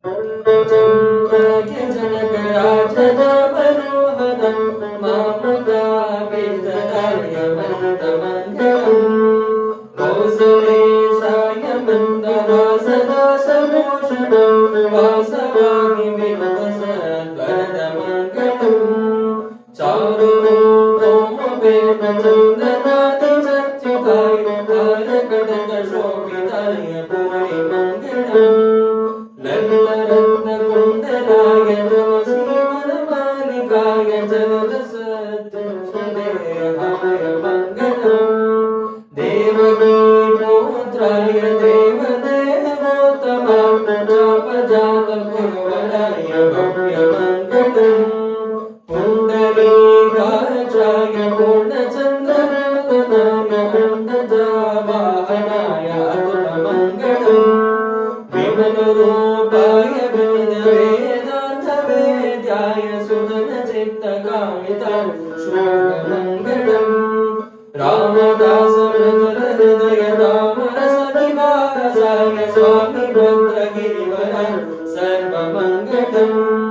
चन्द्राय जनकराजदा मनोहरं मामकाभितदाय वन्दमङ्गलम् कौसलेशाय मन्दहासदा समोषणं वासवामि विमतसद्वरदमङ्गलम् चारुरूपमवेदचन्दनादिचर्चिताय तारकटकशोभिताय पूर्णिमङ्गलम् ललितरत्नकुण्डलाय तुलसीवनमालिकाय जलदसत्सदेहाय मङ्गलम् देवकीपुत्राय देवदेवोत्तमाय प्रजापजातकुर्वराय भव्यमङ्गलम् पुण्डरीकाक्षाय पूर्णचन्द्रनन्दनाय अण्डजावाहनाय अतुलमङ्गलम् विमलरूपाय विविधवेदान्तवेद्याय सुजनचित्तकामिताय शुभमङ्गलम् रामदासमृतहृदय तामरसनिवासाय स्वामि भद्रगिरिवराय सर्वमङ्गलम्